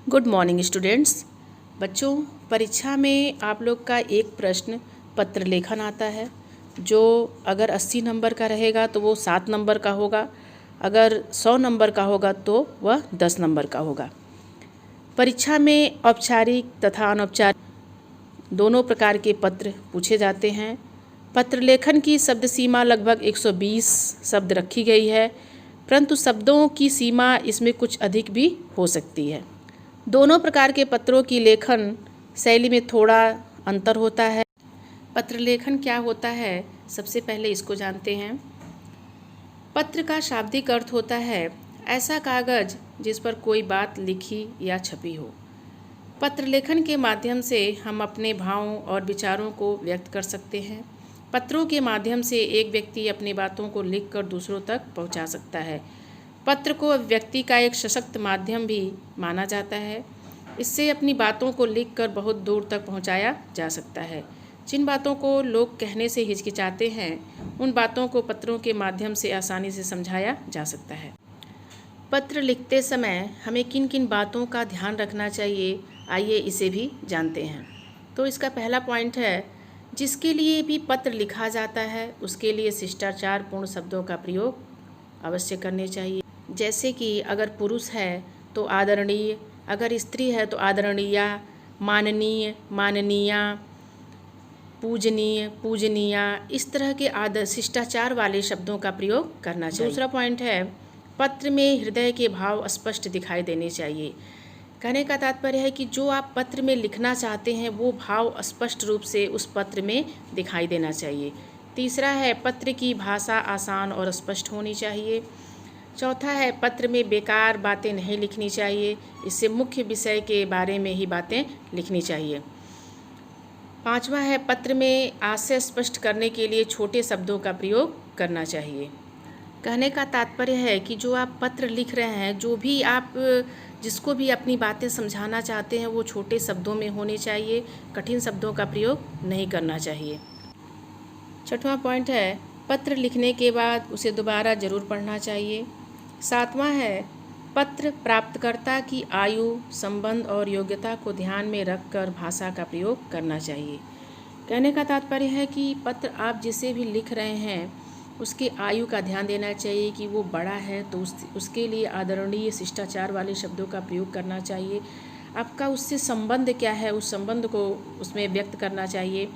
Good morning students. बच्चों, परीक्षा में आप लोग का एक प्रश्न पत्र लेखन आता है, जो अगर 80 नंबर का रहेगा तो वो 7 नंबर का होगा, अगर 100 नंबर का होगा तो वह 10 नंबर का होगा। परीक्षा में औपचारिक तथा अनौपचारिक दोनों प्रकार के पत्र पूछे जाते हैं। पत्र लेखन की शब्द सीमा लगभग 120 शब्द रखी गई है, परंतु शब्दों की सीमा इसमें कुछ अधिक भी हो सकती है। दोनों प्रकार के पत्रों की लेखन शैली में थोड़ा अंतर होता है। पत्र लेखन क्या होता है, सबसे पहले इसको जानते हैं। पत्र का शाब्दिक अर्थ होता है ऐसा कागज जिस पर कोई बात लिखी या छपी हो। पत्र लेखन के माध्यम से हम अपने भावों और विचारों को व्यक्त कर सकते हैं। पत्रों के माध्यम से एक व्यक्ति अपनी बातों को लिखकर दूसरों तक पहुंचा सकता है। पत्र को व्यक्ति का एक सशक्त माध्यम भी माना जाता है। इससे अपनी बातों को लिखकर बहुत दूर तक पहुंचाया जा सकता है। जिन बातों को लोग कहने से हिचकिचाते हैं, उन बातों को पत्रों के माध्यम से आसानी से समझाया जा सकता है। पत्र लिखते समय हमें किन किन बातों का ध्यान रखना चाहिए, आइए इसे भी जानते हैं। तो इसका पहला पॉइंट है, जिसके लिए भी पत्र लिखा जाता है उसके लिए शिष्टाचारपूर्ण शब्दों का प्रयोग अवश्य करने चाहिए। जैसे कि अगर पुरुष है तो आदरणीय, अगर स्त्री है तो आदरणीया, माननीय, माननीया, पूजनीय, पूजनीया, इस तरह के शिष्टाचार वाले शब्दों का प्रयोग करना चाहिए। दूसरा पॉइंट है, पत्र में हृदय के भाव स्पष्ट दिखाई देने चाहिए। कहने का तात्पर्य है कि जो आप पत्र में लिखना चाहते हैं वो भाव स्पष्ट रूप से उस पत्र में दिखाई देना चाहिए। तीसरा है, पत्र की भाषा आसान और स्पष्ट होनी चाहिए। चौथा है, पत्र में बेकार बातें नहीं लिखनी चाहिए, इससे मुख्य विषय के बारे में ही बातें लिखनी चाहिए। पांचवा है, पत्र में आशय स्पष्ट करने के लिए छोटे शब्दों का प्रयोग करना चाहिए। कहने का तात्पर्य है कि जो आप पत्र लिख रहे हैं, जो भी आप जिसको भी अपनी बातें समझाना चाहते हैं, वो छोटे शब्दों में होने चाहिए, कठिन शब्दों का प्रयोग नहीं करना चाहिए। छठवां पॉइंट है, पत्र लिखने के बाद उसे दोबारा ज़रूर पढ़ना चाहिए। सातवां है, पत्र प्राप्तकर्ता की आयु, संबंध और योग्यता को ध्यान में रखकर भाषा का प्रयोग करना चाहिए। कहने का तात्पर्य है कि पत्र आप जिसे भी लिख रहे हैं उसके आयु का ध्यान देना चाहिए कि वो बड़ा है तो उसके लिए आदरणीय शिष्टाचार वाले शब्दों का प्रयोग करना चाहिए। आपका उससे संबंध क्या है, उस संबंध को उसमें व्यक्त करना चाहिए,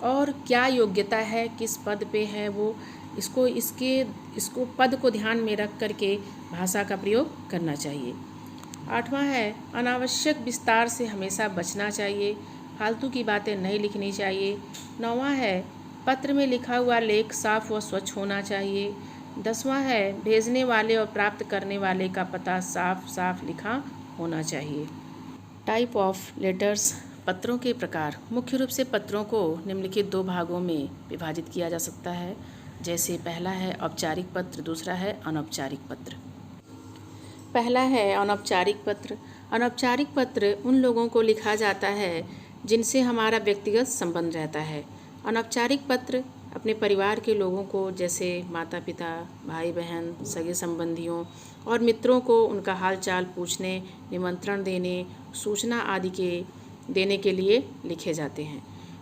और क्या योग्यता है, किस पद पे है वो, इसको पद को ध्यान में रख करके भाषा का प्रयोग करना चाहिए। आठवां है, अनावश्यक विस्तार से हमेशा बचना चाहिए, फालतू की बातें नहीं लिखनी चाहिए। नौवां है, पत्र में लिखा हुआ लेख साफ व स्वच्छ होना चाहिए। 10वां है, भेजने वाले और प्राप्त करने वाले का पता साफ साफ लिखा होना चाहिए। टाइप ऑफ लेटर्स, पत्रों के प्रकार। मुख्य रूप से पत्रों को निम्नलिखित 2 भागों में विभाजित किया जा सकता है। जैसे पहला है औपचारिक पत्र, दूसरा है अनौपचारिक पत्र। पहला है अनौपचारिक पत्र। अनौपचारिक पत्र उन लोगों को लिखा जाता है जिनसे हमारा व्यक्तिगत संबंध रहता है। अनौपचारिक पत्र अपने परिवार के लोगों को, जैसे माता पिता, भाई बहन, सगे संबंधियों और मित्रों को उनका हालचाल पूछने, निमंत्रण देने, सूचना आदि के देने के लिए लिखे जाते हैं।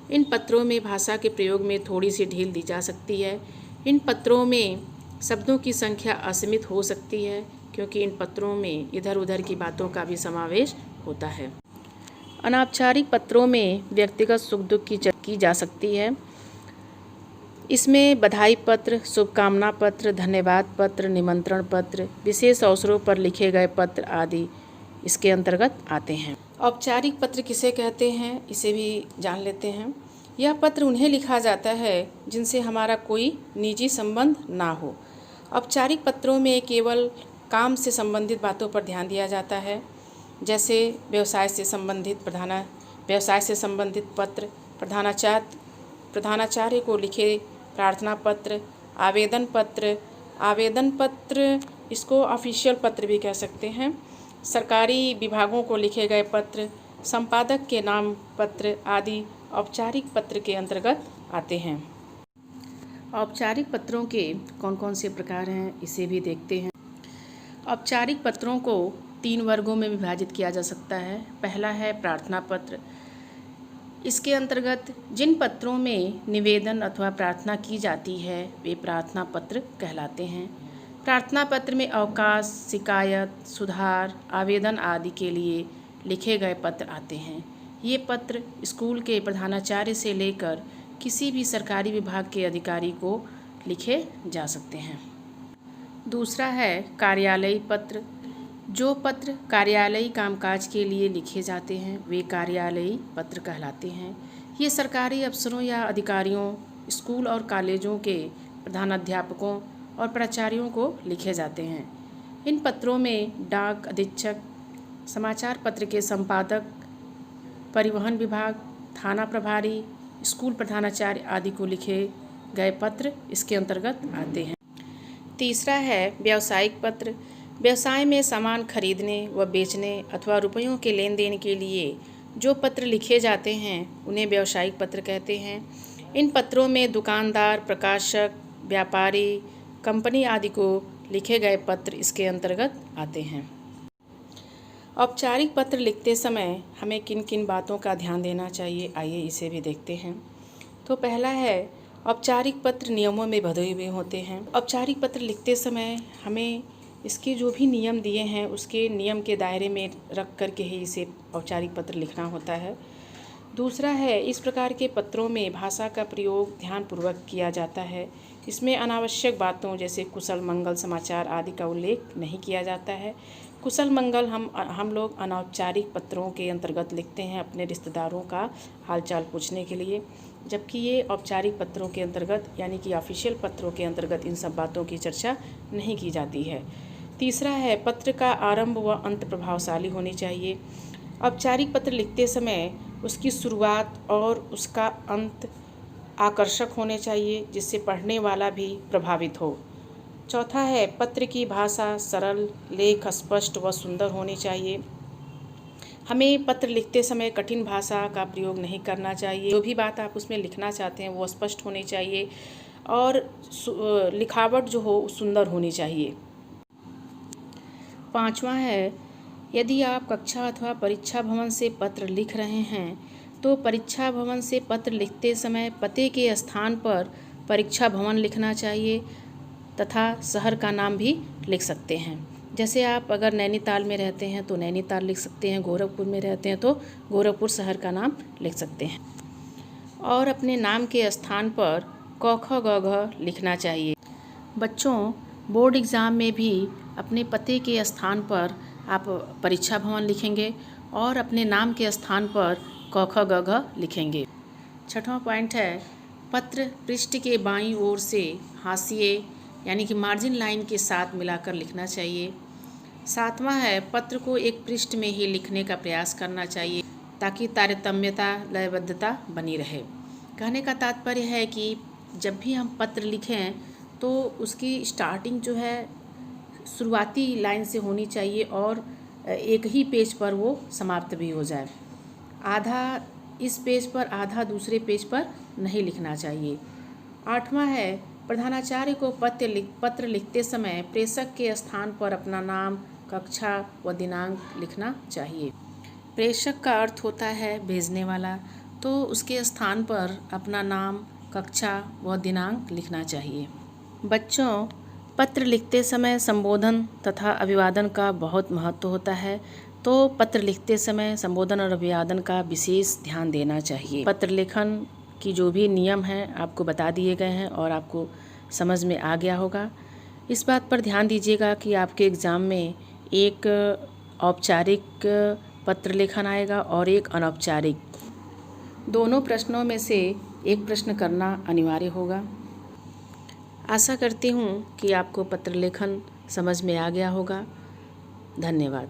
इन पत्रों में भाषा के प्रयोग में थोड़ी सी ढील दी जा सकती है। इन पत्रों में शब्दों की संख्या असीमित हो सकती है, क्योंकि इन पत्रों में इधर उधर की बातों का भी समावेश होता है। अनौपचारिक पत्रों में व्यक्तिगत सुख दुख की जा सकती है। इसमें बधाई पत्र, शुभकामना पत्र, धन्यवाद पत्र, निमंत्रण पत्र, विशेष अवसरों पर लिखे गए पत्र आदि इसके अंतर्गत आते हैं। औपचारिक पत्र किसे कहते हैं, इसे भी जान लेते हैं। यह पत्र उन्हें लिखा जाता है जिनसे हमारा कोई निजी संबंध ना हो। औपचारिक पत्रों में केवल काम से संबंधित बातों पर ध्यान दिया जाता है, जैसे व्यवसाय से संबंधित पत्र, प्रधानाचार्य को लिखे प्रार्थना पत्र, आवेदन पत्र इसको ऑफिशियल पत्र भी कह सकते हैं, सरकारी विभागों को लिखे गए पत्र, संपादक के नाम पत्र आदि औपचारिक पत्र के अंतर्गत आते हैं। औपचारिक पत्रों के कौन कौन से प्रकार हैं, इसे भी देखते हैं। औपचारिक पत्रों को 3 वर्गों में विभाजित किया जा सकता है। पहला है प्रार्थना पत्र। इसके अंतर्गत जिन पत्रों में निवेदन अथवा प्रार्थना की जाती है वे प्रार्थना पत्र कहलाते हैं। प्रार्थना पत्र में अवकाश, शिकायत, सुधार, आवेदन आदि के लिए लिखे गए पत्र आते हैं। ये पत्र स्कूल के प्रधानाचार्य से लेकर किसी भी सरकारी विभाग के अधिकारी को लिखे जा सकते हैं। दूसरा है कार्यालयी पत्र। जो पत्र कार्यालयी कामकाज के लिए लिखे जाते हैं वे कार्यालयी पत्र कहलाते हैं। ये सरकारी अफसरों या अधिकारियों, स्कूल और कॉलेजों के प्रधानाध्यापकों और प्राचार्यों को लिखे जाते हैं। इन पत्रों में डाक अधीक्षक, समाचार पत्र के संपादक, परिवहन विभाग, थाना प्रभारी, स्कूल प्रधानाचार्य आदि को लिखे गए पत्र इसके अंतर्गत आते हैं। तीसरा है व्यावसायिक पत्र। व्यवसाय में सामान खरीदने व बेचने अथवा रुपयों के लेन देन के लिए जो पत्र लिखे जाते हैं उन्हें व्यावसायिक पत्र कहते हैं। इन पत्रों में दुकानदार, प्रकाशक, व्यापारी, कंपनी आदि को लिखे गए पत्र इसके अंतर्गत आते हैं। औपचारिक पत्र लिखते समय हमें किन किन बातों का ध्यान देना चाहिए, आइए इसे भी देखते हैं। तो पहला है औपचारिक पत्र नियमों में बंधे हुए होते हैं। औपचारिक पत्र लिखते समय हमें इसके जो भी नियम दिए हैं उसके नियम के दायरे में रख कर के ही इसे औपचारिक पत्र लिखना होता है। दूसरा है इस प्रकार के पत्रों में भाषा का प्रयोग ध्यानपूर्वक किया जाता है। इसमें अनावश्यक बातों जैसे कुशल मंगल समाचार आदि का उल्लेख नहीं किया जाता है। कुशल मंगल हम लोग अनौपचारिक पत्रों के अंतर्गत लिखते हैं अपने रिश्तेदारों का हालचाल पूछने के लिए, जबकि ये औपचारिक पत्रों के अंतर्गत यानी कि ऑफिशियल पत्रों के अंतर्गत इन सब बातों की चर्चा नहीं की जाती है। तीसरा है पत्र का आरंभ व अंत प्रभावशाली होनी चाहिए। औपचारिक पत्र लिखते समय उसकी शुरुआत और उसका अंत आकर्षक होने चाहिए जिससे पढ़ने वाला भी प्रभावित हो। चौथा है पत्र की भाषा सरल, लेख स्पष्ट व सुंदर होनी चाहिए। हमें पत्र लिखते समय कठिन भाषा का प्रयोग नहीं करना चाहिए। जो भी बात आप उसमें लिखना चाहते हैं वो स्पष्ट होनी चाहिए और लिखावट जो हो सुंदर होनी चाहिए। पांचवा है यदि आप कक्षा अथवा परीक्षा भवन से पत्र लिख रहे हैं तो परीक्षा भवन से पत्र लिखते समय पते के स्थान पर परीक्षा भवन लिखना चाहिए तथा शहर का नाम भी लिख सकते हैं। जैसे आप अगर नैनीताल में रहते हैं तो नैनीताल लिख सकते हैं, गोरखपुर में रहते हैं तो गोरखपुर शहर का नाम लिख सकते हैं। और अपने नाम के स्थान पर क ख ग घ लिखना चाहिए। बच्चों, बोर्ड एग्ज़ाम में भी अपने पते के स्थान पर आप परीक्षा भवन लिखेंगे और अपने नाम के स्थान पर क ख ग घ लिखेंगे। छठवां पॉइंट है पत्र पृष्ठ के बाईं ओर से हाशिए यानी कि मार्जिन लाइन के साथ मिलाकर लिखना चाहिए। सातवां है पत्र को एक पृष्ठ में ही लिखने का प्रयास करना चाहिए ताकि तारतम्यता, लयबद्धता बनी रहे। कहने का तात्पर्य है कि जब भी हम पत्र लिखें तो उसकी स्टार्टिंग जो है शुरुआती लाइन से होनी चाहिए और एक ही पेज पर वो समाप्त भी हो जाए। आधा इस पेज पर आधा दूसरे पेज पर नहीं लिखना चाहिए। आठवां है प्रधानाचार्य को पत्र लिखते समय प्रेषक के स्थान पर अपना नाम, कक्षा व दिनांक लिखना चाहिए। प्रेषक का अर्थ होता है भेजने वाला, तो उसके स्थान पर अपना नाम, कक्षा व दिनांक लिखना चाहिए। बच्चों, पत्र लिखते समय संबोधन तथा अभिवादन का बहुत महत्व होता है, तो पत्र लिखते समय संबोधन और अभिवादन का विशेष ध्यान देना चाहिए। पत्र लेखन की जो भी नियम हैं आपको बता दिए गए हैं और आपको समझ में आ गया होगा। इस बात पर ध्यान दीजिएगा कि आपके एग्ज़ाम में एक औपचारिक पत्र लेखन आएगा और एक अनौपचारिक। दोनों प्रश्नों में से एक प्रश्न करना अनिवार्य होगा। आशा करती हूँ कि आपको पत्र लेखन समझ में आ गया होगा। धन्यवाद।